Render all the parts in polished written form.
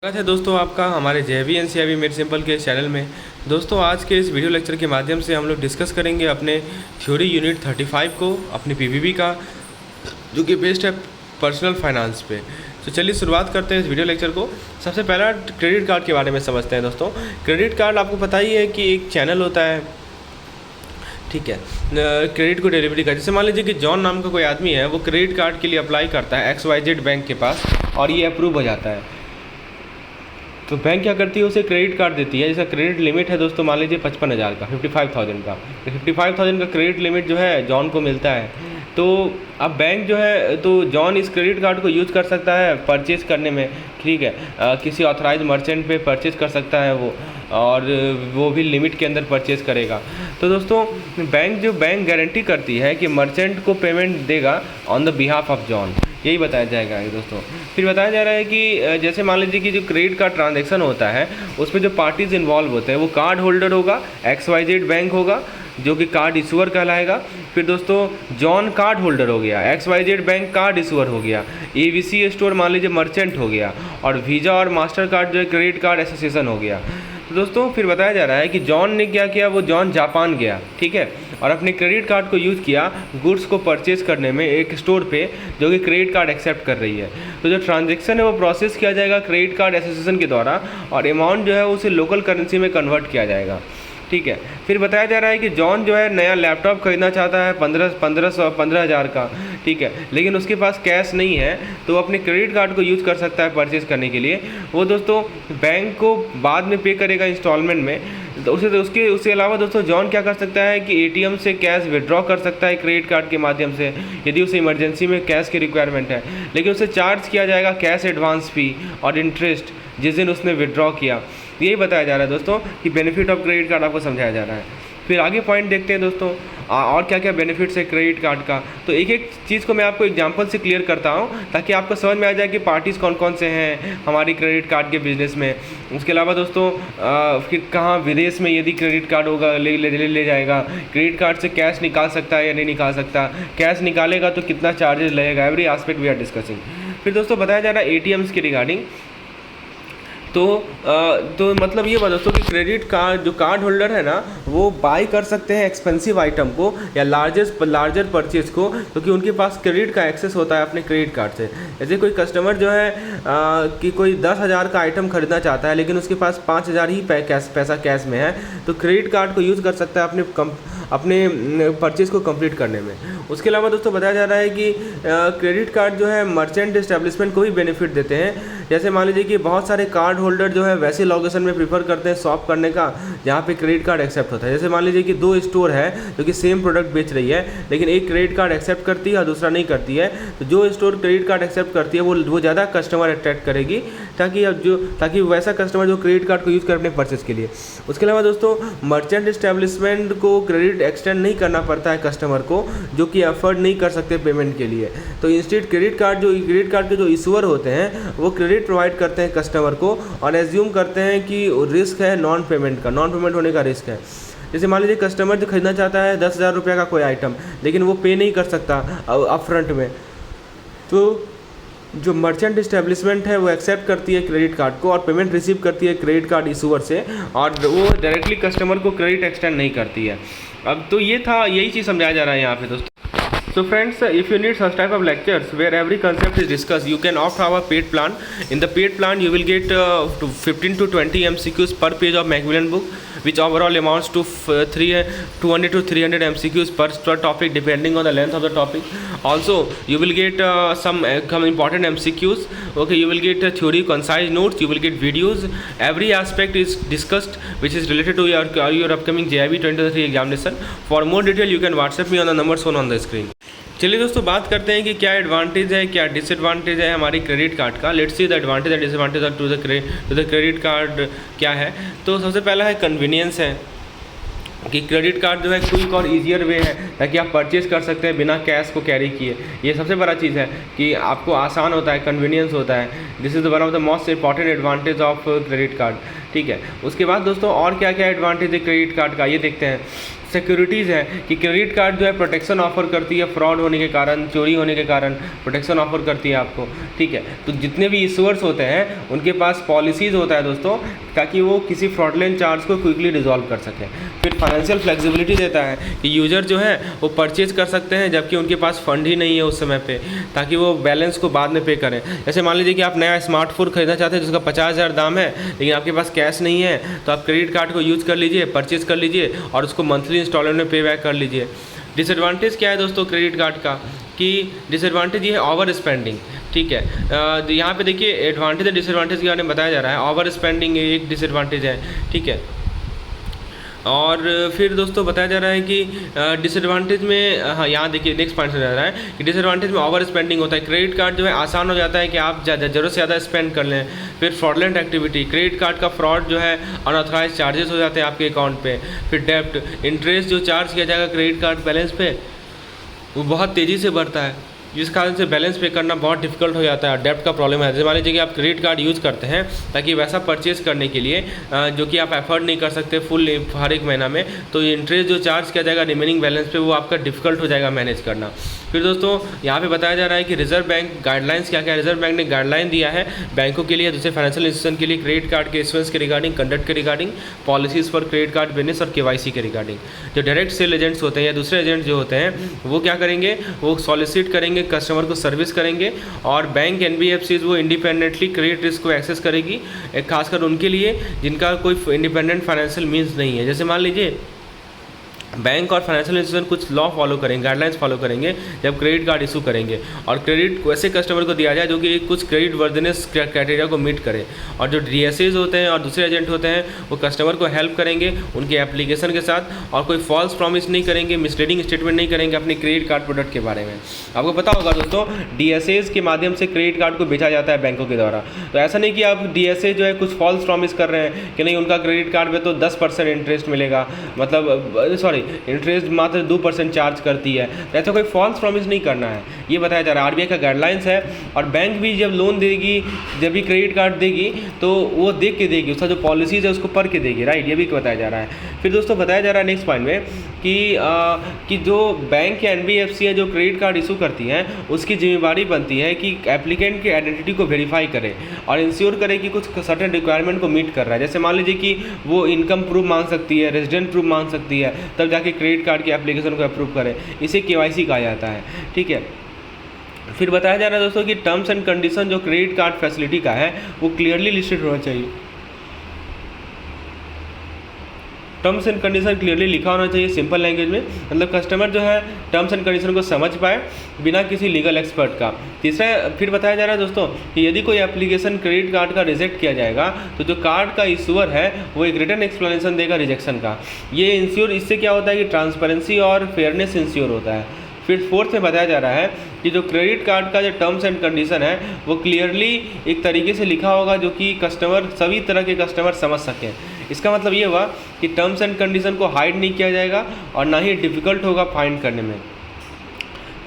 स्वागत है दोस्तों आपका हमारे JV NCIB मेड सिंपल के चैनल में। दोस्तों आज के इस वीडियो लेक्चर के माध्यम से हम लोग डिस्कस करेंगे अपने थ्योरी यूनिट 35 को, अपनी PVB का, जो कि बेस्ड है पर्सनल फाइनेंस पे। तो चलिए शुरुआत करते हैं इस वीडियो लेक्चर को। सबसे पहला क्रेडिट कार्ड के बारे में समझते हैं दोस्तों। क्रेडिट कार्ड आपको पता ही है कि एक चैनल होता है, ठीक है, क्रेडिट को डिलीवरी का। जैसे मान लीजिए कि जॉन नाम का कोई आदमी है, वो क्रेडिट कार्ड के लिए अप्लाई करता है XYZ बैंक के पास और ये अप्रूव हो जाता है। तो बैंक क्या करती है, उसे क्रेडिट कार्ड देती है। जैसा क्रेडिट लिमिट है दोस्तों, मान लीजिए 55,000 का, 55,000 का। तो 55,000 का क्रेडिट लिमिट जो है जॉन को मिलता है। तो अब बैंक जो है, तो जॉन इस क्रेडिट कार्ड को यूज़ कर सकता है परचेज़ करने में, ठीक है, किसी ऑथराइज मर्चेंट पे परचेज़ कर सकता है वो, और वो भी लिमिट के अंदर परचेज़ करेगा। तो दोस्तों बैंक गारंटी करती है कि मर्चेंट को पेमेंट देगा on the behalf of John, यही बताया जाएगा दोस्तों। फिर बताया जा रहा है कि जैसे मान लीजिए कि जो क्रेडिट कार्ड ट्रांजैक्शन होता है, उसमें जो पार्टीज इन्वॉल्व होते हैं वो कार्ड होल्डर होगा, XYZ बैंक होगा जो कि कार्ड इशूअर कहलाएगा। फिर दोस्तों जॉन कार्ड होल्डर हो गया, XYZ बैंक कार्ड इशूअर हो गया, ABC स्टोर मान लीजिए मर्चेंट हो गया, और वीज़ा और मास्टर कार्ड जो है क्रेडिट कार्ड एसोसिएशन हो गया। तो दोस्तों फिर बताया जा रहा है कि जॉन ने क्या किया, वो जॉन जापान गया, ठीक है, और अपने क्रेडिट कार्ड को यूज़ किया गुड्स को परचेज़ करने में एक स्टोर पे जो कि क्रेडिट कार्ड एक्सेप्ट कर रही है। तो जो ट्रांजैक्शन है वो प्रोसेस किया जाएगा क्रेडिट कार्ड एसोसिएशन के द्वारा, और अमाउंट जो है उसे लोकल करेंसी में कन्वर्ट किया जाएगा, ठीक है। फिर बताया जा रहा है कि जॉन जो है नया लैपटॉप खरीदना चाहता है 15,000 का, ठीक है, लेकिन उसके पास कैश नहीं है, तो वो अपने क्रेडिट कार्ड को यूज़ कर सकता है परचेज़ करने के लिए। वो दोस्तों बैंक को बाद में पे करेगा इंस्टॉलमेंट में। तो उसके अलावा दोस्तों जॉन क्या कर सकता है कि ATM से कैश विड्रॉ कर सकता है क्रेडिट कार्ड के माध्यम से, यदि उसे इमरजेंसी में कैश की रिक्वायरमेंट है, लेकिन उसे चार्ज किया जाएगा कैश एडवांस फी और इंटरेस्ट जिस दिन उसने विड्रॉ किया। यही बताया जा रहा है दोस्तों कि बेनिफिट ऑफ क्रेडिट कार्ड आपको समझाया जा रहा है। फिर आगे पॉइंट देखते हैं दोस्तों, और क्या क्या बेनिफिट्स है क्रेडिट कार्ड का। तो एक एक चीज़ को मैं आपको एग्जांपल से क्लियर करता हूं, ताकि आपको समझ में आ जाए कि पार्टीज़ कौन कौन से हैं हमारी क्रेडिट कार्ड के बिज़नेस में। उसके अलावा दोस्तों फिर कहाँ विदेश में यदि क्रेडिट कार्ड होगा ले जाएगा, क्रेडिट कार्ड से कैश निकाल सकता है या नहीं निकाल सकता, कैश निकालेगा तो कितना चार्जेस लगेगा, every aspect we are discussing. फिर दोस्तों बताया जा रहा है ATMs के रिगार्डिंग। तो मतलब ये बात दोस्तों कि क्रेडिट कार्ड जो कार्ड होल्डर है ना, वो बाई कर सकते हैं एक्सपेंसिव आइटम को या लार्जर परचेज को, क्योंकि उनके पास क्रेडिट का एक्सेस होता है अपने क्रेडिट कार्ड से। जैसे कोई कस्टमर जो है कि कोई 10,000 का आइटम खरीदना चाहता है, लेकिन उसके पास 5,000 ही पैसा कैश में है, तो क्रेडिट कार्ड को यूज़ कर सकता है अपने परचेज़ को कंप्लीट करने में। उसके अलावा दोस्तों बताया जा रहा है कि क्रेडिट कार्ड जो है मर्चेंट एस्टेब्लिशमेंट को भी बेनिफिट देते हैं। जैसे मान लीजिए कि बहुत सारे कार्ड होल्डर जो है वैसे लोकेशन में प्रीफर करते हैं शॉप करने का जहाँ पे क्रेडिट कार्ड एक्सेप्ट होता है। जैसे मान लीजिए कि 2 स्टोर है जो कि सेम प्रोडक्ट बेच रही है, लेकिन एक क्रेडिट कार्ड एक्सेप्ट करती है और दूसरा नहीं करती है। तो जो स्टोर क्रेडिट कार्ड एक्सेप्ट करती है वो ज़्यादा कस्टमर अट्रैक्ट करेगी, ताकि वैसा कस्टमर जो क्रेडिट कार्ड को यूज़ करे अपने परचेज के लिए। उसके अलावा दोस्तों मर्चेंट एस्टेब्लिशमेंट को क्रेडिट एक्सटेंड नहीं करना पड़ता है कस्टमर को, जो कि अफोर्ड नहीं कर सकते पेमेंट के लिए। तो इंस्टेड क्रेडिट कार्ड के जो इशूअर होते हैं वो क्रेडिट प्रोवाइड करते हैं कस्टमर को, और एज्यूम करते हैं कि रिस्क है नॉन पेमेंट होने का रिस्क है। जैसे मान लीजिए कस्टमर जो खरीदना चाहता है 10,000 रुपये का कोई आइटम, लेकिन वो पे नहीं कर सकता अपफ्रंट में, तो जो मर्चेंट इस्टेब्लिशमेंट है वो एक्सेप्ट करती है क्रेडिट कार्ड को और पेमेंट रिसीव करती है क्रेडिट कार्ड इशूअर से, और वो डायरेक्टली कस्टमर को क्रेडिट एक्सटेंड नहीं करती है। अब तो यही चीज़ समझाया जा रहा है यहाँ पे दोस्तों। So friends, if you need such type of lectures where every concept is discussed, you can opt our paid plan. In the paid plan, you will get 15 to 20 MCQs per page of Macmillan book, which overall amounts to 200 to 300 MCQs per topic, depending on the length of the topic. Also, you will get some important MCQs. Okay, you will get theory, concise notes. You will get videos. Every aspect is discussed, which is related to your upcoming JIB 2023 examination. For more detail, you can WhatsApp me on the number shown on the screen. चलिए दोस्तों बात करते हैं कि क्या advantage है क्या disadvantage है हमारी क्रेडिट कार्ड का। Let's see the advantage and disadvantage of to the credit card क्या है। तो सबसे पहला है कन्वीनियंस है, कि क्रेडिट कार्ड जो है क्विक और ईजियर वे है, ताकि आप परचेज़ कर सकते हैं बिना कैश को कैरी किए। ये सबसे बड़ा चीज़ है कि आपको आसान होता है, कन्वीनियंस होता है। This is one of the most important advantage of credit card, ठीक है। उसके बाद दोस्तों और क्या क्या एडवांटेज है क्रेडिट कार्ड का, ये देखते हैं। सिक्योरिटीज़ हैं कि क्रेडिट कार्ड जो है प्रोटेक्शन ऑफर करती है फ्रॉड होने के कारण, चोरी होने के कारण प्रोटेक्शन ऑफर करती है आपको, ठीक है। तो जितने भी इशूअर्स होते हैं उनके पास पॉलिसीज़ होता है दोस्तों, ताकि वो किसी फ्रॉडलेंट चार्ज को क्विकली रिजॉल्व कर सकें। फिर फाइनेंशियल फ्लेक्सिबिलिटी देता है कि यूज़र जो है वो परचेज कर सकते हैं जबकि उनके पास फंड ही नहीं है उस समय पे, ताकि वो बैलेंस को बाद में पे करें। जैसे मान लीजिए कि आप नया स्मार्टफोन खरीदना चाहते हैं जिसका 50,000 दाम है, लेकिन आपके पास कैश नहीं है, तो आप क्रेडिट कार्ड को यूज़ कर लीजिए, परचेज कर लीजिए और उसको मंथली इंस्टॉलमेंट में पे बैक कर लीजिए। डिसएडवांटेज क्या है दोस्तों क्रेडिट कार्ड का, कि डिसएडवांटेज ये है ओवर स्पेंडिंग, ठीक है। यहाँ पे देखिए एडवांटेज और डिसएडवांटेज के बारे में बताया जा रहा है। ओवर स्पेंडिंग एक डिसएडवांटेज है, ठीक है। और फिर दोस्तों बताया जा रहा है कि डिसएडवांटेज में, हाँ यहाँ देखिए नेक्स्ट पॉइंट से जा रहा है कि डिसएडवांटेज में ओवर स्पेंडिंग होता है। क्रेडिट कार्ड जो है आसान हो जाता है कि आप ज़रूरत से ज़्यादा स्पेंड कर लें। फिर फ्रॉडलेंट एक्टिविटी, क्रेडिट कार्ड का फ्रॉड जो है अनऑथराइज चार्जेस हो जाते हैं आपके अकाउंट पे। फिर डेब्ट, इंटरेस्ट जो चार्ज किया जाएगा क्रेडिट कार्ड बैलेंस पे वो बहुत तेज़ी से बढ़ता है, जिस कारण से बैलेंस पे करना बहुत डिफिकल्ट हो जाता है। डेब्ट का प्रॉब्लम है। जैसे मान लीजिए कि आप क्रेडिट कार्ड यूज़ करते हैं ताकि वैसा परचेज़ करने के लिए जो कि आप एफर्ड नहीं कर सकते फुल हर एक महीना में, तो इंटरेस्ट जो चार्ज किया जाएगा रिमेनिंग बैलेंस पे वो आपका डिफिकल्ट हो जाएगा मैनेज करना। फिर दोस्तों यहाँ पे बताया जा रहा है कि रिजर्व बैंक गाइडलाइंस क्या क्या है। रिजर्व बैंक ने गाइडलाइन दिया है बैंकों के लिए, दूसरे फाइनेंशियल इंस्टीट्यूशन के लिए क्रेडिट कार्ड के इशुएंस के रिगार्डिंग, कंडक्ट के regarding, policies for credit card business और KYC के रिगार्डिंग। जो डायरेक्ट सेल एजेंट्स होते हैं या दूसरे एजेंट्स जो होते हैं वो क्या करेंगे, वो सॉलिसिट करेंगे, कस्टमर को सर्विस करेंगे। और बैंक NBFCs वो इंडिपेंडेंटली क्रेडिट रिस्क को एक्सेस करेगी, खासकर उनके लिए जिनका कोई इंडिपेंडेंट फाइनेंशियल मीन्स नहीं है। जैसे मान लीजिए बैंक और फाइनेंशियल इंस्टीट्यूशन कुछ लॉ फॉलो करेंगे, गाइडलाइंस फॉलो करेंगे जब क्रेडिट कार्ड इशू करेंगे, और क्रेडिट वैसे कस्टमर को दिया जाए जो कि कुछ क्रेडिट वर्दिनेस क्राइटेरिया को मीट करे। और जो DSAs होते हैं और दूसरे एजेंट होते हैं वो कस्टमर को हेल्प करेंगे उनके एप्लीकेशन के साथ, और कोई फॉल्स प्रॉमिस नहीं करेंगे, मिसलीडिंग स्टेटमेंट नहीं करेंगे अपने क्रेडिट कार्ड प्रोडक्ट के बारे में। आपको पता होगा दोस्तों DSAs के माध्यम से क्रेडिट कार्ड को बेचा जाता है बैंकों के द्वारा। तो ऐसा नहीं कि आप DSA जो है कुछ फॉल्स प्रॉमिस कर रहे हैं कि नहीं उनका क्रेडिट कार्ड में तो 10% इंटरेस्ट मिलेगा, मतलब सॉरी इंटरेस्ट मात्र 2% चार्ज करती है, तो ऐसा कोई फॉल्स प्रॉमिस नहीं करना है, ये बताया जा रहा है। RBI का गाइडलाइंस है। और बैंक भी जब लोन देगी, जब भी क्रेडिट कार्ड देगी तो वो देख के देगी, उसका जो पॉलिसीज़ है उसको पढ़ के देगी, राइट, ये भी बताया जा रहा है। फिर दोस्तों बताया जा रहा है नेक्स्ट पॉइंट में कि जो बैंक या NBFC है जो क्रेडिट कार्ड इशू करती हैं उसकी जिम्मेदारी बनती है कि एप्लीकेंट की आइडेंटिटी को वेरीफाई करे और इंश्योर करे कि कुछ सर्टेन रिक्वायरमेंट को मीट कर रहा है। जैसे मान लीजिए कि वो इनकम प्रूफ मांग सकती है, रेजिडेंट प्रूफ मांग सकती है, तब जाके क्रेडिट कार्ड की एप्लीकेशन को अप्रूव करें, इसे KYC कहा जाता है, ठीक है। फिर बताया जा रहा है दोस्तों कि टर्म्स एंड कंडीशन जो क्रेडिट कार्ड फैसिलिटी का है वो क्लियरली लिस्टेड होना चाहिए। टर्म्स एंड कंडीशन क्लियरली लिखा होना चाहिए सिंपल लैंग्वेज में, मतलब कस्टमर जो है टर्म्स एंड कंडीशन को समझ पाए बिना किसी लीगल एक्सपर्ट का। तीसरा फिर बताया जा रहा है दोस्तों कि यदि कोई एप्लीकेशन क्रेडिट कार्ड का रिजेक्ट किया जाएगा तो जो कार्ड का इशूअर है वो एक रिटन एक्सप्लेनेशन देगा रिजेक्शन का। ये इंश्योर, इससे क्या होता है कि ट्रांसपेरेंसी और फेयरनेस इंश्योर होता है। फिर फोर्थ में बताया जा रहा है कि जो क्रेडिट कार्ड का जो टर्म्स एंड कंडीशन है वो क्लियरली एक तरीके से लिखा होगा जो कि कस्टमर, सभी तरह के कस्टमर समझ सकें। इसका मतलब ये हुआ कि टर्म्स एंड कंडीशन को हाइड नहीं किया जाएगा और ना ही डिफ़िकल्ट होगा फाइंड करने में।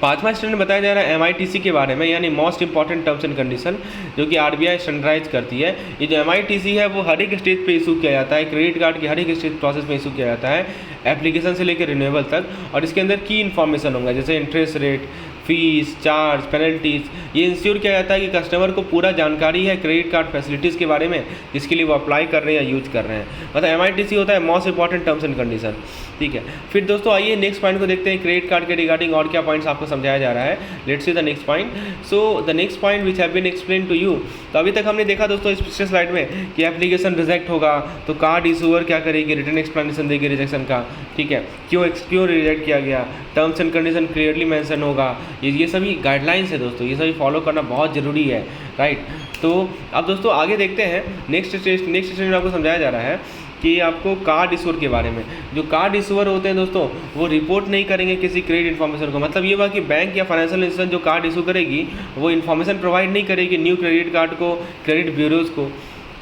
पाँचवा स्टैंडर्ड बताया जा रहा है MITC के बारे में, यानी most important terms and condition, जो कि RBI स्टैंडर्डाइज करती है। ये जो MITC है वो हर एक स्टेज पे इशू किया जाता है, क्रेडिट कार्ड की हर एक स्टेज प्रोसेस में इशू किया जाता है, एप्लीकेशन से लेकर रिन्यूएबल तक। और इसके अंदर की इन्फॉर्मेशन होगा जैसे interest rate, fees, charge, penalties, ये इंश्योर किया जाता है कि कस्टमर को पूरा जानकारी है क्रेडिट कार्ड फैसिलिटीज़ के बारे में जिसके लिए वो अप्लाई कर रहे हैं या यूज कर रहे हैं। मतलब MITC होता है most important terms and condition, ठीक है। फिर दोस्तों आइए नेक्स्ट पॉइंट को देखते हैं, क्रेडिट कार्ड के रिगार्डिंग और क्या पॉइंट्स आपको समझाया जा रहा है। Let's see the next point. So the next point which have been explain to you. तो अभी तक हमने देखा दोस्तों इस पिछले स्लाइड में कि एप्लीकेशन रिजेक्ट होगा तो कार्ड इशूअर क्या करेगी, रिटन एक्सप्लेनेशन देगी रिजेक्शन का, ठीक है, क्यों रिजेक्ट किया गया, terms and condition clearly mention होगा। ये सभी गाइडलाइंस है दोस्तों, ये सभी फॉलो करना बहुत ज़रूरी है, राइट। तो अब दोस्तों आगे देखते हैं नेक्स्ट स्टेज में आपको समझाया जा रहा है कि आपको कार्ड इशूअर के बारे में। जो कार्ड इशूअर होते हैं दोस्तों वो रिपोर्ट नहीं करेंगे किसी क्रेडिट इन्फॉर्मेशन को। मतलब ये हुआ कि बैंक या फाइनेंशियल इंस्टीट्यूशन जो कार्ड इशू करेगी वो इन्फॉर्मेशन प्रोवाइड नहीं करेगी न्यू क्रेडिट कार्ड को, क्रेडिट ब्यूरोज़ को,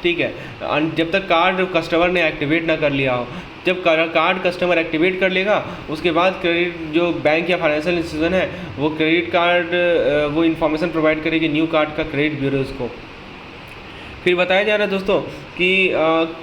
ठीक है, जब तक कार्ड कस्टमर ने एक्टिवेट ना कर लिया हो। जब कार्ड कस्टमर एक्टिवेट कर लेगा उसके बाद क्रेडिट जो बैंक या फाइनेंशियल इंस्टीट्यूशन है वो क्रेडिट कार्ड वो इन्फॉर्मेशन प्रोवाइड करेगी न्यू कार्ड का क्रेडिट ब्यूरोज़ को। फिर बताया जा रहा है दोस्तों कि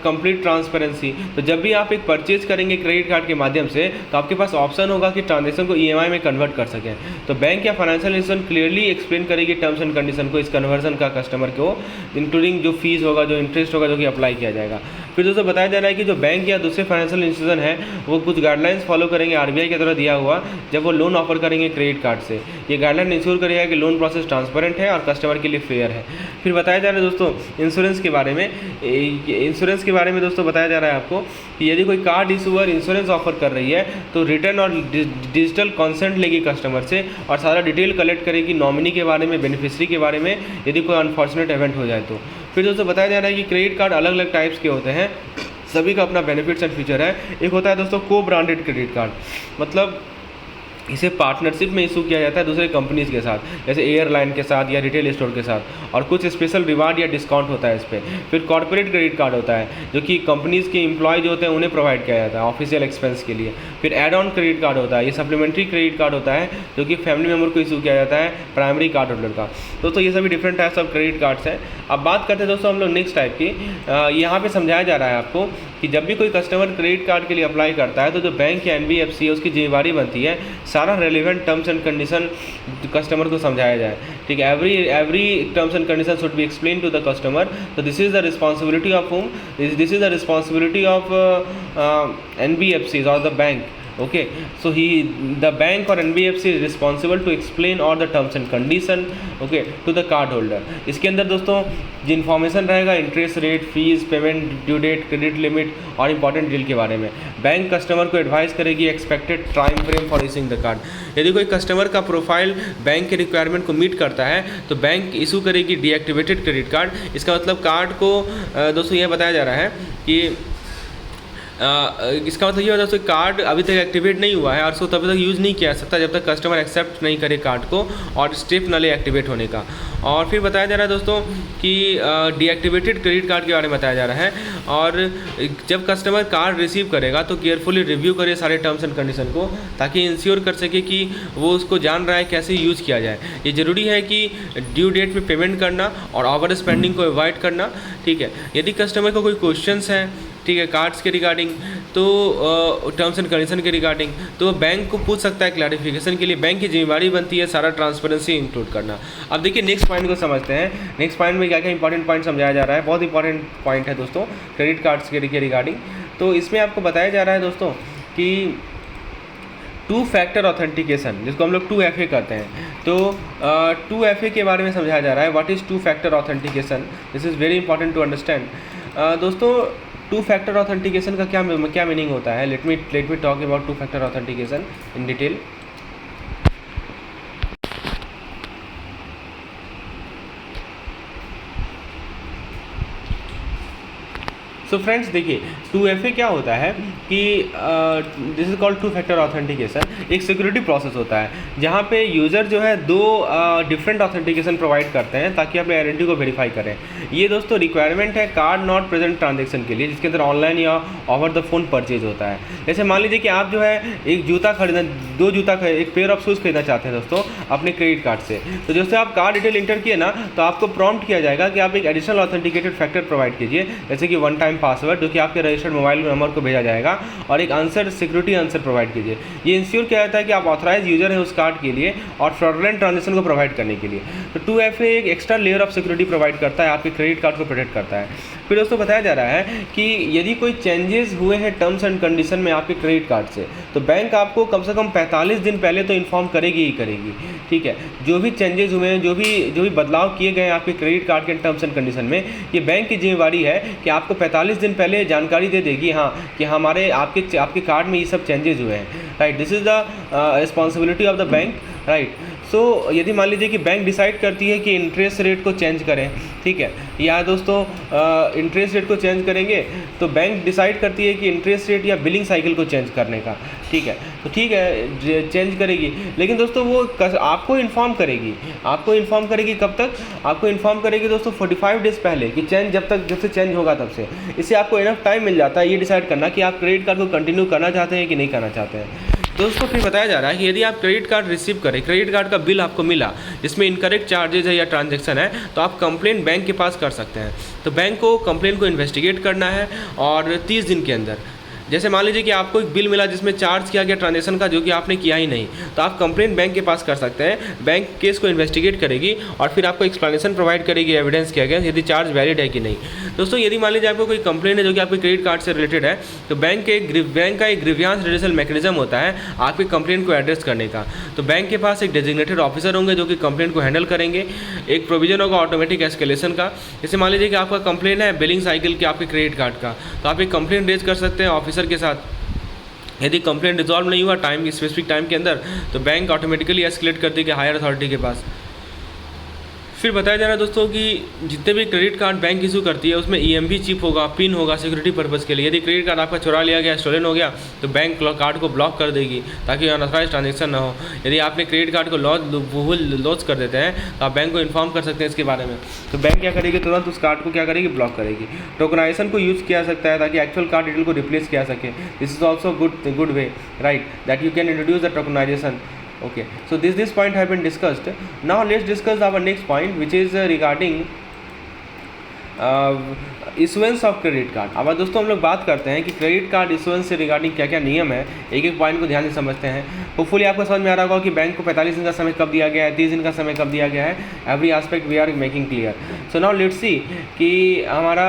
कंप्लीट ट्रांसपेरेंसी। तो जब भी आप एक परचेज करेंगे क्रेडिट कार्ड के माध्यम से तो आपके पास ऑप्शन होगा कि ट्रांजेक्शन को ईएमआई में कन्वर्ट कर सकें। तो बैंक या फाइनेंशियल इंस्टीट्यूशन क्लियरली एक्सप्लेन करेगी टर्म्स एंड कंडीशन को, इस कन्वर्जन का कस्टमर को, इंक्लूडिंग जो फीस होगा, जो इंटरेस्ट होगा, जो कि अप्लाई किया जाएगा। फिर दोस्तों बताया जा रहा है कि जो बैंक या दूसरे फाइनेंशियल इंस्टीट्यूशन है वो कुछ गाइडलाइंस फॉलो करेंगे आरबीआई के द्वारा दिया हुआ, जब वो लोन ऑफर करेंगे क्रेडिट कार्ड से। ये गाइडलाइन इंश्योर करेगा कि लोन प्रोसेस ट्रांसपेरेंट है और कस्टमर के लिए फेयर है। फिर बताया जा रहा है दोस्तों इंश्योरेंस के बारे में। इंश्योरेंस के बारे में दोस्तों बताया जा रहा है आपको कि यदि कोई कार्ड इशूअर इंश्योरेंस ऑफर कर रही है तो रिटर्न और डिजिटल कॉन्सेंट लेगी कस्टमर से और सारा डिटेल कलेक्ट करेगी नॉमिनी के बारे में, बेनिफिशियरी के बारे में, यदि कोई अनफॉर्चुनेट इवेंट हो जाए तो। फिर दोस्तों बताया जा रहा है कि क्रेडिट कार्ड अलग अलग टाइप्स के होते हैं, सभी का अपना बेनिफिट्स एंड फीचर है। एक होता है दोस्तों को ब्रांडेड क्रेडिट कार्ड, मतलब इसे पार्टनरशिप में इशू किया जाता है दूसरे कंपनीज़ के साथ, जैसे एयरलाइन के साथ या रिटेल स्टोर के साथ, और कुछ स्पेशल रिवार्ड या डिस्काउंट होता है इस पर। फिर कॉर्पोरेट क्रेडिट कार्ड होता है जो कि कंपनीज़ के एम्प्लॉय जो होते हैं उन्हें प्रोवाइड किया जाता है ऑफिशियल एक्सपेंस के लिए। फिर एड ऑन क्रेडिट कार्ड होता है, ये सप्लीमेंट्री क्रेडिट कार्ड होता है जो कि फैमिली मेम्बर को इशू किया जाता है प्राइमरी कार्ड होल्डर का। दोस्तों ये सभी different types of credit cards हैं। अब बात करते हैं दोस्तों हम लोग नेक्स्ट टाइप की। यहाँ पे समझाया जा रहा है आपको कि जब भी कोई कस्टमर क्रेडिट कार्ड के लिए अप्लाई करता है तो जो बैंक या एनबीएफसी है उसकी जिम्मेदारी बनती है सारा relevant terms and condition customer को समझाया जाए। ठीक है, every terms and condition should be explain to the customer. तो this is the responsibility of home, this is the responsibility of NBFC और the bank. Okay, so the bank or NBFC is responsible to explain all the terms and condition, okay, to the card holder। इसके अंदर दोस्तों जो information रहेगा interest rate, fees, payment due date, credit limit और important deal के बारे में। Bank customer को एडवाइस करेगी expected time frame for issuing the card. यदि कोई कस्टमर का प्रोफाइल बैंक के रिक्वायरमेंट को मीट करता है तो बैंक इशू करेगी डीएक्टिवेटेड क्रेडिट कार्ड। इसका मतलब कार्ड को दोस्तों यह बताया जा रहा है कि इसका मतलब ये होता है कार्ड अभी तक एक्टिवेट नहीं हुआ है और उसको तब तक यूज़ नहीं किया जा सकता जब तक कस्टमर एक्सेप्ट नहीं करे कार्ड को और स्टेप न ले एक्टिवेट होने का। और फिर बताया जा रहा है दोस्तों कि डीएक्टिवेटेड क्रेडिट कार्ड के बारे में बताया जा रहा है, और जब कस्टमर कार्ड रिसीव करेगा तो केयरफुली रिव्यू करे सारे टर्म्स एंड कंडीशन को ताकि इंश्योर कर सके कि वो उसको जान रहा है कैसे यूज़ किया जाए। ये ज़रूरी है कि ड्यू डेट में पेमेंट करना और ओवर स्पेंडिंग को अवॉइड करना। ठीक है, यदि कस्टमर को कोई क्वेश्चंस हैं, ठीक है, कार्ड्स के रिगार्डिंग, तो टर्म्स एंड कंडीशन के रिगार्डिंग, तो बैंक को पूछ सकता है क्लैरिफिकेशन के लिए। बैंक की जिम्मेदारी बनती है सारा ट्रांसपेरेंसी इंक्लूड करना। अब देखिए नेक्स्ट पॉइंट को समझते हैं। नेक्स्ट पॉइंट में क्या क्या इंपॉर्टेंट पॉइंट समझाया जा रहा है, बहुत इंपॉर्टेंट पॉइंट है दोस्तों क्रेडिट कार्ड्स के रिगार्डिंग। तो इसमें आपको बताया जा रहा है दोस्तों कि 2 फैक्टर ऑथेंटिकेशन, जिसको हम लोग 2FA कहते हैं, तो 2FA के बारे में समझाया जा रहा है। What is 2 factor authentication, this is very important to understand. दोस्तों 2 फैक्टर ऑथेंटिकेशन का क्या मीनिंग होता है, let me talk about 2 factor authentication in detail. So friends देखिए 2FA क्या होता है कि this is called 2 factor authentication. एक सिक्योरिटी प्रोसेस होता है जहाँ पे यूज़र जो है 2 डिफरेंट ऑथेंटिकेशन प्रोवाइड करते हैं ताकि अपने आइडेंटिटी को वेरीफाई करें। ये दोस्तों रिक्वायरमेंट है कार्ड नॉट प्रेजेंट ट्रांजेक्शन के लिए, जिसके अंदर ऑनलाइन या ओवर द फोन परचेज होता है। जैसे मान लीजिए कि आप जो है एक जूता खरीदना, 2 जूता एक पेयर ऑफ शूज़ खरीदना चाहते हैं दोस्तों अपने क्रेडिट कार्ड से, तो जैसे आप कार्ड डिटेल इंटर किए ना तो आपको प्रॉम्प्ट किया जाएगा कि आप एक एडिशनल ऑथेंटिकेटेड फैक्टर प्रोवाइड कीजिए, जैसे कि 1 टाइम पासवर्ड जो कि आपके रजिस्टर्ड मोबाइल नंबर को भेजा जाएगा, और एक आंसर सिक्योरिटी आंसर प्रोवाइड कीजिए। ये इंश्योर किया जाता है कि आप ऑथराइज यूजर हैं उस कार्ड के लिए और फ्रॉडलेंट ट्रांजेक्शन को प्रोवाइड करने के लिए। तो 2FA एक extra layer of security provide करता है, आपके क्रेडिट कार्ड को प्रोटेक्ट करता है। फिर दोस्तों बताया जा रहा है कि यदि कोई चेंजेस हुए हैं टर्म्स एंड कंडीशन में आपके क्रेडिट कार्ड से तो बैंक आपको कम से कम 45 दिन पहले तो इन्फॉर्म करेगी ही करेगी। ठीक है, जो भी चेंजेस हुए हैं, जो भी बदलाव किए गए हैं आपके क्रेडिट कार्ड के टर्म्स एंड कंडीशन में, ये बैंक की जिम्मेदारी है कि आपको 45 दिन पहले जानकारी दे देगी हाँ कि हमारे आपके कार्ड में ये सब चेंजेस हुए हैं। Right, this is the responsibility of the bank. Right, so यदि मान लीजिए कि बैंक डिसाइड करती है कि इंटरेस्ट रेट को चेंज करें, ठीक है, या दोस्तों इंटरेस्ट रेट को चेंज करेंगे तो बैंक डिसाइड करती है कि इंटरेस्ट रेट या बिलिंग साइकिल को चेंज करने का, ठीक है, तो ठीक है चेंज करेगी, लेकिन दोस्तों वो आपको इन्फॉर्म करेगी कब तक, आपको इन्फॉर्म करेगी दोस्तों 45 डेज़ पहले कि जब से चेंज होगा तब से। इससे आपको इनफ टाइम मिल जाता है ये डिसाइड करना कि आप क्रेडिट कार्ड को कंटिन्यू करना चाहते हैं कि नहीं करना चाहते हैं। दोस्तों फिर बताया जा रहा है कि यदि आप क्रेडिट कार्ड रिसीव करें, क्रेडिट कार्ड का बिल आपको मिला जिसमें इनकरेक्ट चार्जेज है या ट्रांजैक्शन है, तो आप कंप्लेंट बैंक के पास कर सकते हैं। तो बैंक को कंप्लेंट को इन्वेस्टिगेट करना है और 30 दिन के अंदर, जैसे मान लीजिए कि आपको एक बिल मिला जिसमें चार्ज किया गया ट्रांजैक्शन का जो कि आपने किया ही नहीं, तो आप कंप्लेंट बैंक के पास कर सकते हैं। बैंक केस को इन्वेस्टिगेट करेगी और फिर आपको एक्सप्लेनेशन प्रोवाइड करेगी एविडेंस के अगेंस्ट यदि चार्ज वैलिड है कि नहीं। दोस्तों यदि मान लीजिए आपको कोई कंप्लेंट है जो कि आपके क्रेडिट कार्ड से रिलेटेड है, तो बैंक का एक ग्रीवियंस रिड्यूसल मैकेनिज्म होता है आपकी कंप्लेंट को एड्रेस करने का। तो बैंक के पास एक डेजिग्नेटेड ऑफिसर होंगे जो कि कंप्लेंट को हैंडल करेंगे। एक प्रोविजन होगा ऑटोमेटिक एस्केलेशन का। जैसे मान लीजिए कि आपका कंप्लेंट है बिलिंग साइकिल के आपके क्रेडिट कार्ड का, तो आप एक कंप्लेंट रेज कर सकते हैं ऑफिसर के साथ। यदि कंप्लेंट रिजॉल्व नहीं हुआ स्पेसिफिक टाइम के अंदर, तो बैंक ऑटोमेटिकली एस्केलेट कर देगी हायर अथॉरिटी के पास। फिर बताया जा रहा है दोस्तों कि जितने भी क्रेडिट कार्ड बैंक इशू करती है उसमें EMV चिप होगा, पिन होगा सिक्योरिटी पर्पज़ के लिए। यदि क्रेडिट कार्ड आपका चुरा लिया गया, स्टोलन हो गया, तो बैंक कार्ड को ब्लॉक कर देगी ताकि अनऑथराइज ट्रांजेक्शन ना हो। यदि आपने क्रेडिट कार्ड को लॉस कर देते हैं तो आप बैंक को इन्फॉर्म कर सकते हैं इसके बारे में। तो बैंक क्या करेगी, तुरंत उस कार्ड को क्या करेगी, ब्लॉक करेगी। टोकनाइजेशन को यूज़ किया सकता है ताकि एक्चुअल कार्ड डिटेल को रिप्लेस किया सके। This is also good way, right, that you can introduce the tokenization. Okay, so this point have been discussed. Now let's discuss our next point, which is regarding issuance of credit card. अब दोस्तों हम लोग बात करते हैं कि credit card issuance से regarding क्या क्या नियम है, एक एक पॉइंट को ध्यान से समझते हैं। होपफुली आपको समझ में आ रहा होगा कि बैंक को 45 दिन का समय कब दिया गया है, 30 दिन का समय कब दिया गया है। Every aspect we are making clear. So now let's see कि हमारा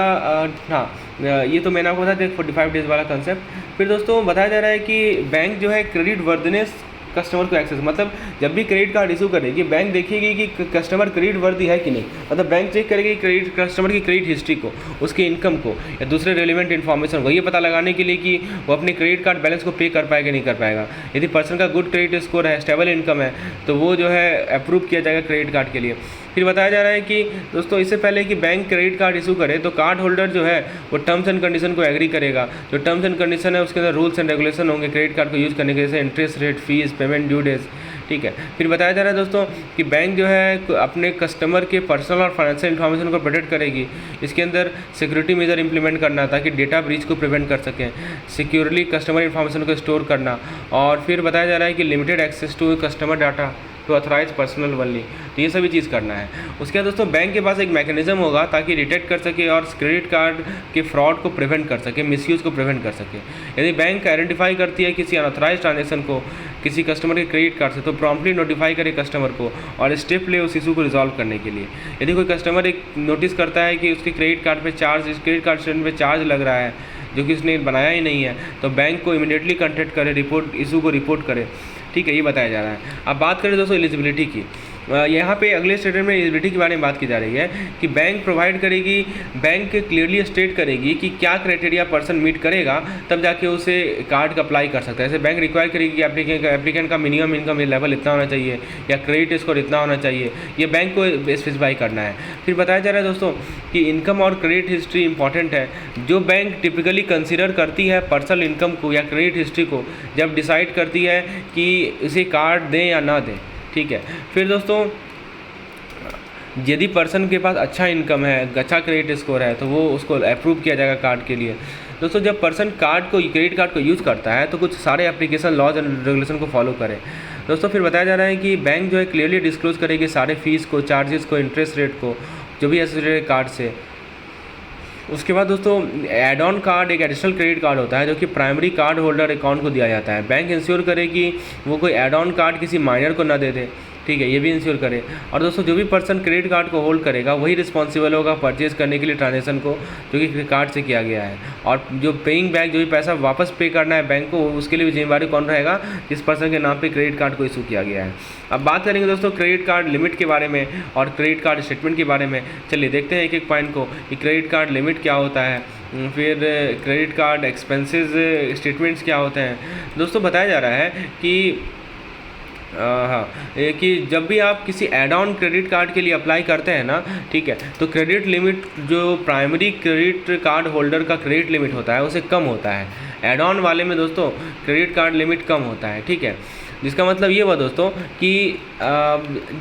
ये तो मैंने आपको बता दिया 45 डेज़ वाला कंसेप्ट। फिर दोस्तों बताया जा रहा है कि बैंक जो है क्रेडिट वर्दनेस कस्टमर को एक्सेस, मतलब जब भी क्रेडिट कार्ड इशू करेगी बैंक देखेगी कि कस्टमर क्रेडिट वर्दी है कि नहीं। मतलब बैंक चेक करेगी क्रेडिट कस्टमर की क्रेडिट हिस्ट्री को, उसके इनकम को या दूसरे रेलिवेंट इन्फॉर्मेशन को, ये पता लगाने के लिए कि वो अपने क्रेडिट कार्ड बैलेंस को पे कर पाएगा नहीं कर पाएगा। यदि पर्सन का गुड क्रेडिट स्कोर है, स्टेबल इनकम है, तो वो जो है अप्रूव किया जाएगा क्रेडिट कार्ड के लिए। फिर बताया जा रहा है कि दोस्तों इससे पहले कि बैंक क्रेडिट कार्ड इशू करे तो कार्ड होल्डर जो है वो टर्म्स एंड कंडीशन को एग्री करेगा। जो टर्म्स एंड कंडीशन है उसके अंदर रूल्स एंड रेगुलेशन होंगे क्रेडिट कार्ड को यूज़ करने के, जैसे interest rate, fees, payment due days, ठीक है। फिर बताया जा रहा है दोस्तों कि बैंक जो है अपने कस्टमर के पर्सनल और फाइनेंशियल इन्फॉर्मेशन को प्रोटेक्ट करेगी। इसके अंदर सिक्योरिटी मेजर इंप्लीमेंट करना ताकि डेटा ब्रीच को प्रिवेंट कर सकें, सिक्योरली कस्टमर इन्फॉर्मेशन को स्टोर करना। और फिर बताया जा रहा है कि limited access to customer data to authorize personal only, तो ये सभी चीज़ करना है। उसके बाद दोस्तों बैंक के पास एक मैकेनिज्म होगा ताकि डिटेक्ट कर सके और क्रेडिट कार्ड के फ्रॉड को प्रिवेंट कर सके, मिसयूज़ को प्रिवेंट कर सके। यदि बैंक आइडेंटिफाई करती है किसी अनऑथराइज ट्रांजेक्शन को किसी कस्टमर के क्रेडिट कार्ड से, तो प्रॉम्प्टली नोटिफाई करे कस्टमर को और स्टेप ले उस इशू को रिजॉल्व करने के लिए। यदि कोई कस्टमर एक नोटिस करता है कि उसके क्रेडिट कार्ड पे क्रेडिट कार्ड स्टेटमेंट पे चार्ज लग रहा है जो कि उसने बनाया ही नहीं है, तो बैंक को इमीडिएटली कॉन्टैक्ट करे, इशू को रिपोर्ट करे, ठीक है, ये बताया जा रहा है। अब बात करें दोस्तों एलिजिबिलिटी की, यहाँ पे अगले स्टेटमेंट में एलिजिबिलिटी के बारे में बात की जा रही है कि बैंक प्रोवाइड करेगी, बैंक क्लियरली स्टेट करेगी कि क्या क्राइटेरिया पर्सन मीट करेगा तब जाके उसे कार्ड का अप्लाई कर सकता है। जैसे बैंक रिक्वायर करेगी कि एप्लीकेंट का मिनिमम इनकम लेवल इतना होना चाहिए या क्रेडिट स्कोर इतना होना चाहिए, ये बैंक को स्पेसिफाई करना है। फिर बताया जा रहा है दोस्तों कि इनकम और क्रेडिट हिस्ट्री इंपॉर्टेंट है। जो बैंक टिपिकली कंसिडर करती है पर्सनल इनकम को या क्रेडिट हिस्ट्री को जब डिसाइड करती है कि इसे कार्ड दें या ना दें, ठीक है। फिर दोस्तों यदि पर्सन के पास अच्छा इनकम है, अच्छा क्रेडिट स्कोर है, तो वो उसको अप्रूव किया जाएगा कार्ड के लिए। दोस्तों जब पर्सन क्रेडिट कार्ड को यूज़ करता है तो कुछ सारे एप्लीकेशन लॉज एंड रेगुलेशन को फॉलो करें। दोस्तों फिर बताया जा रहा है कि बैंक जो है क्लियरली डिस्क्लोज करेगी सारे फीस को, चार्जेस को, इंटरेस्ट रेट को, जो भी एसोसिएटेड कार्ड से। उसके बाद दोस्तों एड ऑन कार्ड एक एडिशनल क्रेडिट कार्ड होता है जो कि प्राइमरी कार्ड होल्डर अकाउंट को दिया जाता है। बैंक इंश्योर करे कि वो कोई एड ऑन कार्ड किसी माइनर को ना दे दे, ठीक है, ये भी इंश्योर करे। और दोस्तों जो भी पर्सन क्रेडिट कार्ड को होल्ड करेगा वही रिस्पॉन्सिबल होगा परचेज करने के लिए ट्रांजेक्शन को जो कि कार्ड से किया गया है। और जो पेइंग बैक जो भी पैसा वापस पे करना है बैंक को, उसके लिए भी जिम्मेदारी कौन रहेगा, जिस पर्सन के नाम पे क्रेडिट कार्ड को इशू किया गया है। अब बात करेंगे दोस्तों क्रेडिट कार्ड लिमिट के बारे में और क्रेडिट कार्ड स्टेटमेंट के बारे में। चलिए देखते हैं एक एक पॉइंट को कि क्रेडिट कार्ड लिमिट क्या होता है, फिर क्रेडिट कार्ड एक्सपेंसेस स्टेटमेंट्स क्या होते हैं। दोस्तों बताया जा रहा है कि कि जब भी आप किसी एड ऑन क्रेडिट कार्ड के लिए अप्लाई करते हैं ना, ठीक है, तो क्रेडिट लिमिट जो प्राइमरी क्रेडिट कार्ड होल्डर का क्रेडिट लिमिट होता है उसे कम होता है। एड ऑन वाले में दोस्तों क्रेडिट कार्ड लिमिट कम होता है, ठीक है। जिसका मतलब ये हुआ दोस्तों कि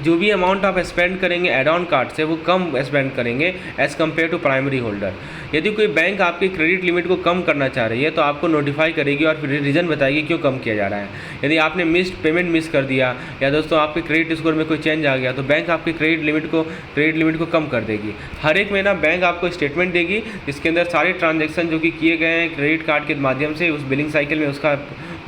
जो भी अमाउंट आप स्पेंड करेंगे एड ऑन कार्ड से वो कम स्पेंड करेंगे as compare to primary holder. यदि कोई बैंक आपकी क्रेडिट लिमिट को कम करना चाह रही है तो आपको नोटिफाई करेगी और फिर रीज़न बताएगी क्यों कम किया जा रहा है। यदि आपने पेमेंट मिस कर दिया या दोस्तों आपके क्रेडिट स्कोर में कोई चेंज आ गया तो बैंक आपकी क्रेडिट लिमिट को कम कर देगी। हर एक महीना बैंक आपको स्टेटमेंट देगी जिसके अंदर सारे ट्रांजेक्शन जो कि किए गए हैं क्रेडिट कार्ड के माध्यम से उस बिलिंग साइकिल में उसका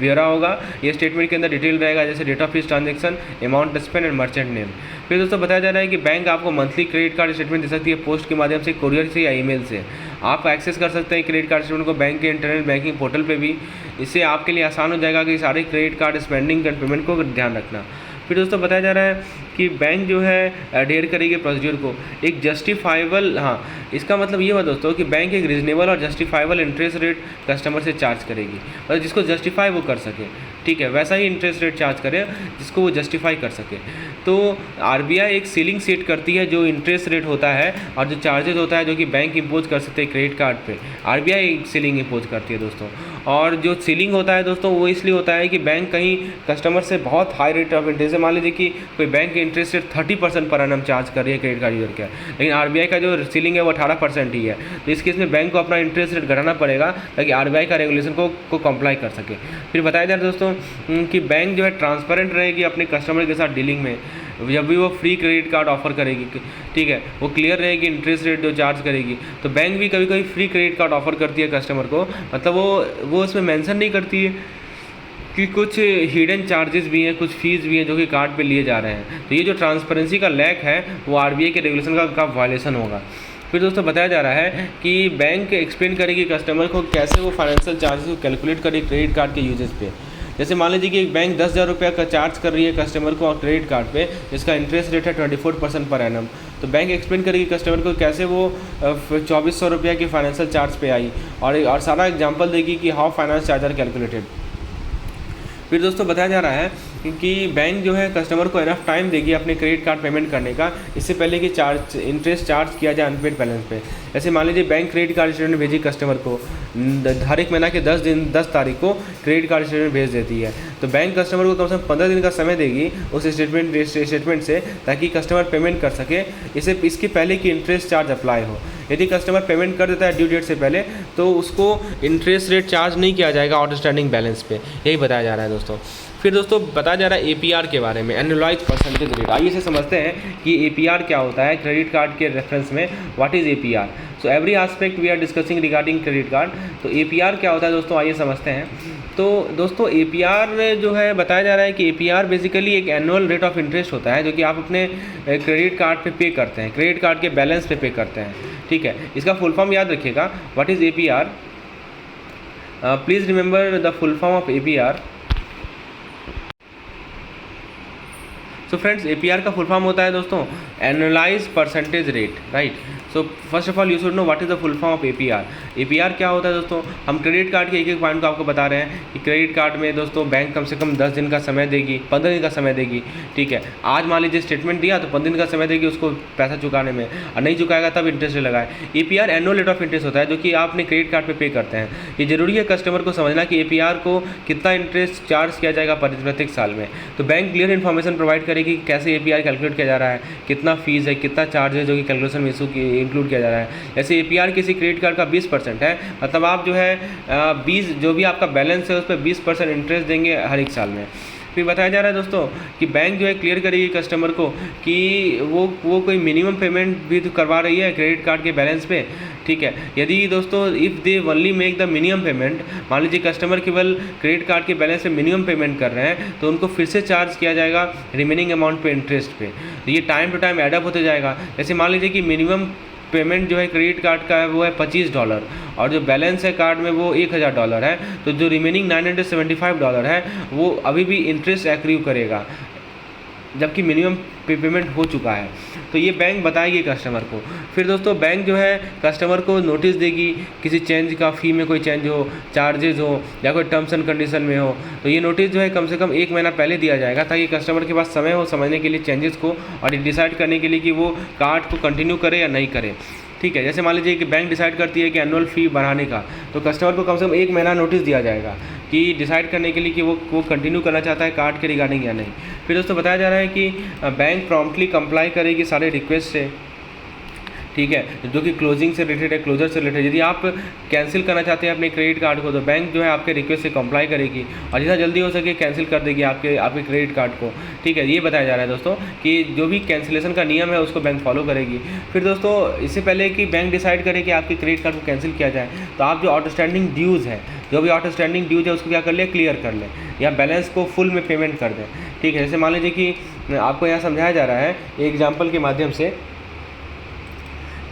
ब्यौरा होगा। ये स्टेटमेंट के अंदर डिटेल रहेगा, जैसे date of each transaction, amount spend and merchant name. फिर दोस्तों बताया जा रहा है कि बैंक आपको मंथली क्रेडिट कार्ड स्टेटमेंट दे सकती है पोस्ट के माध्यम से, कोरियर से या ईमेल से। आप एक्सेस कर सकते हैं क्रेडिट कार्ड स्टेटमेंट को बैंक के इंटरनेट बैंकिंग पोर्टल पे भी। इससे आपके लिए आसान हो जाएगा कि सारे credit card spending and payment को ध्यान रखना। फिर दोस्तों बताया जा रहा है कि बैंक जो है अडेयर करेगी प्रोसीजर को एक जस्टिफाइबल, हाँ इसका मतलब ये हुआ दोस्तों कि बैंक एक रीजनेबल और जस्टिफाइबल इंटरेस्ट रेट कस्टमर से चार्ज करेगी, मतलब जिसको जस्टिफाई वो कर सके, ठीक है, वैसा ही इंटरेस्ट रेट चार्ज करे जिसको वो जस्टिफाई कर सके। तो आरबीआई एक सीलिंग सेट करती है जो इंटरेस्ट रेट होता है और जो चार्जेस होता है जो कि बैंक इम्पोज कर सकते हैं क्रेडिट कार्ड पे, आरबीआई एक सीलिंग इम्पोज करती है दोस्तों। और जो सीलिंग होता है दोस्तों वो इसलिए होता है कि बैंक कहीं कस्टमर से बहुत हाई रेट ऑफ इंटरेस्ट, मान लीजिए कि कोई बैंक के interest rate 30% per annum charge कर रही है क्रेडिट कार्ड यूजर का, लेकिन आरबीआई का जो सीलिंग है वो 18% ही है। तो इस केस में बैंक को अपना इंटरेस्ट रेट घटाना पड़ेगा ताकि आरबीआई का रेगुलेशन को कंप्लाई कर सके। फिर बताया जाए दोस्तों कि बैंक जो है ट्रांसपेरेंट रहेगी अपने कस्टमर के साथ डीलिंग में। जब भी वो फ्री क्रेडिट कार्ड ऑफर करेगी, ठीक है, वो क्लियर रहेगी इंटरेस्ट रेट जो चार्ज करेगी। तो बैंक भी कभी कभी फ्री क्रेडिट कार्ड ऑफर करती है कस्टमर को, मतलब वो उसमें मेंशन नहीं करती है कि कुछ हिडन चार्जेस भी हैं, कुछ फीस भी हैं जो कि कार्ड पे लिए जा रहे हैं। तो ये जो ट्रांसपेरेंसी का लैक है वो आरबीआई के रेगुलेशन का वायलेशन होगा। फिर दोस्तों बताया जा रहा है कि बैंक एक्सप्लेन करेगी कस्टमर को कैसे वो फाइनेंशियल चार्जेस को कैलकुलेट करे क्रेडिट कार्ड के यूजेस पे। जैसे मान लीजिए कि एक बैंक 10,000 रुपये का चार्ज कर रही है कस्टमर को क्रेडिट कार्ड पे, जिसका इंटरेस्ट रेट है 24% पर एनम। तो बैंक एक्सप्लेन करेगी कस्टमर को कैसे वो 2400 रुपये की फाइनेंशियल चार्ज पे आई और सारा एग्जांपल देगी कि how finance charge are calculated. फिर दोस्तों बताया जा रहा है कि बैंक जो है कस्टमर को इनफ टाइम देगी अपने क्रेडिट कार्ड पेमेंट करने का, इससे पहले कि इंटरेस्ट चार्ज किया जाए अनपेड बैलेंस पे। जैसे मान लीजिए बैंक क्रेडिट कार्ड स्टेटमेंट भेजी कस्टमर को, हर एक महीना के 10 तारीख को क्रेडिट कार्ड स्टेटमेंट भेज देती है, तो बैंक कस्टमर को कम से कम 15 दिन का समय देगी उस स्टेटमेंट से, ताकि कस्टमर पेमेंट कर सके इसके पहले कि इंटरेस्ट चार्ज अप्लाई हो। यदि कस्टमर पेमेंट कर देता है ड्यू डेट से पहले तो उसको इंटरेस्ट रेट चार्ज नहीं किया जाएगा आउटस्टैंडिंग बैलेंस पे, यही बताया जा रहा है दोस्तों। फिर दोस्तों बताया जा रहा है एपीआर के बारे में, एनुअलाइज्ड परसेंटेज रेट। आइए इसे समझते हैं कि एपीआर क्या होता है क्रेडिट कार्ड के रेफरेंस में। What is APR? So every aspect we are discussing regarding credit card. तो एपीआर क्या होता है दोस्तों, आइए समझते हैं। तो दोस्तों एपीआर जो है बताया जा रहा है कि एपीआर बेसिकली एक एनुअल रेट ऑफ इंटरेस्ट होता है जो कि आप अपने क्रेडिट कार्ड पे करते हैं, क्रेडिट कार्ड के बैलेंस पे करते हैं, ठीक है। इसका फुल फॉर्म याद रखिएगा, what is APR, please remember the full form of APR. So friends APR का फुल फॉर्म होता है दोस्तों annualised percentage rate, right. So first of all you should know what is the full form of APR. APR क्या होता है दोस्तों, हम credit card के एक एक पॉइंट को आपको बता रहे हैं कि क्रेडिट कार्ड में दोस्तों बैंक कम से कम 10 दिन का समय देगी, 15 दिन का समय देगी, ठीक है। आज मान लीजिए स्टेटमेंट दिया तो 15 दिन का समय देगी उसको पैसा चुकाने में, और नहीं चुकाएगा तब इंटरेस्ट लगाए। APR annual rate of interest होता है जो कि आप अपने क्रेडिट कार्ड पे करते हैं। ये जरूरी है कस्टमर को समझना कि एपीआर को कितना इंटरेस्ट चार्ज किया जाएगा प्रत्येक साल में। तो बैंक क्लियर इन्फॉर्मेशन प्रोवाइड करेगी कि कैसे एपीआर कैलकुलेट किया जा रहा है, कितना फीस है, कितना चार्ज है जो कि कैलकुलेशन में इंक्लूड किया जा रहा है। जैसे एपीआर किसी क्रेडिट कार्ड का 20% है, मतलब आप जो है 20 जो भी आपका बैलेंस है उस पर 20% इंटरेस्ट देंगे हर एक साल में। फिर बताया जा रहा है दोस्तों कि बैंक जो है क्लियर करेगी कस्टमर को कि वो कोई मिनिमम पेमेंट भी तो करवा रही है क्रेडिट कार्ड के बैलेंस पे, ठीक है। यदि दोस्तों if they only make the minimum payment, मान लीजिए कस्टमर केवल क्रेडिट कार्ड के बैलेंस पे मिनिमम पेमेंट कर रहे हैं तो उनको फिर से चार्ज किया जाएगा रिमेनिंग अमाउंट पे इंटरेस्ट पे। तो ये टाइम टू टाइम एडअप होते जाएगा। जैसे मान लीजिए कि मिनिमम पेमेंट जो है क्रेडिट कार्ड का है वो है $25 और जो बैलेंस है कार्ड में वो $1000 है, तो जो रिमेनिंग $975 है वो अभी भी इंटरेस्ट एक्रीव करेगा जबकि मिनिमम पेमेंट हो चुका है। तो ये बैंक बताएगी कस्टमर को। फिर दोस्तों बैंक जो है कस्टमर को नोटिस देगी किसी चेंज का, फ़ी में कोई चेंज हो, चार्जेस हो या कोई टर्म्स एंड कंडीशन में हो, तो ये नोटिस जो है कम से कम 1 महीना पहले दिया जाएगा ताकि कस्टमर के पास समय हो समझने के लिए चेंजेस को और डिसाइड करने के लिए कि वो कार्ड को कंटिन्यू करे या नहीं करे, ठीक है। जैसे मान लीजिए कि बैंक डिसाइड करती है कि एनुअल फ़ी बढ़ाने का, तो कस्टमर को कम से कम 1 महीना नोटिस दिया जाएगा कि डिसाइड करने के लिए कि वो कंटिन्यू करना चाहता है कार्ड के रिगार्डिंग या नहीं। फिर दोस्तों बताया जा रहा है कि बैंक प्रॉम्प्टली कंप्लाई करेगी सारे रिक्वेस्ट से, ठीक है, जो कि क्लोजिंग से रिलेटेड है, क्लोजर से रिलेटेड। यदि आप कैंसिल करना चाहते हैं अपने क्रेडिट कार्ड को तो बैंक जो है आपके रिक्वेस्ट से कंप्लाई करेगी और जितना जल्दी हो सके कैंसिल कर देगी आपके क्रेडिट कार्ड को, ठीक है। ये बताया जा रहा है दोस्तों कि जो भी कैंसिलेशन का नियम है उसको बैंक फॉलो करेगी। फिर दोस्तों इससे पहले कि बैंक डिसाइड करे कि आपके क्रेडिट कार्ड को कैंसिल किया जाए तो आप जो आउटस्टैंडिंग ड्यूज़ है, जो भी आउटस्टैंडिंग ड्यूज है उसको क्या कर ले, क्लियर कर लें या बैलेंस को फुल में पेमेंट कर दें, ठीक है। जैसे मान लीजिए कि आपको यहाँ समझाया जा रहा है एग्जाम्पल के माध्यम से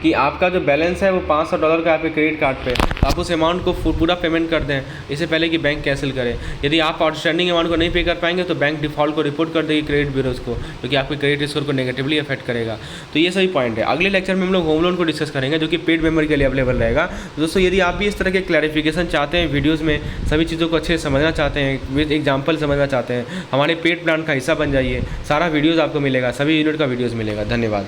कि आपका जो बैलेंस है वो $500 का आपके क्रेडिट कार्ड पे, तो आप उस अमाउंट को पूरा पेमेंट कर दें इससे पहले कि बैंक कैंसिल करे। यदि आप आउटस्टैंडिंग अमाउंट को नहीं पे कर पाएंगे तो बैंक डिफ़ॉल्ट को रिपोर्ट कर देगी क्रेडिट ब्यूरोज़ को, जो कि आपके क्रेडिट स्कोर को नेगेटिवली अफेक्ट करेगा। तो ये सही पॉइंट है। अगले लेक्चर में हम लोग होम लोन को डिस्कस करेंगे जो कि पेड मेमोरी के लिए अवेलेबल रहेगा। तो दोस्तों यदि आप भी इस तरह के क्लैरिफिकेशन चाहते हैं वीडियोज़ में, सभी चीज़ों को अच्छे से समझना चाहते हैं, विद एग्जाम्पल समझना चाहते हैं, हमारे पेड प्लान का हिस्सा बन जाइए। सारा वीडियोज़ आपको मिलेगा, सभी यूनिट का वीडियोज़ मिलेगा। धन्यवाद।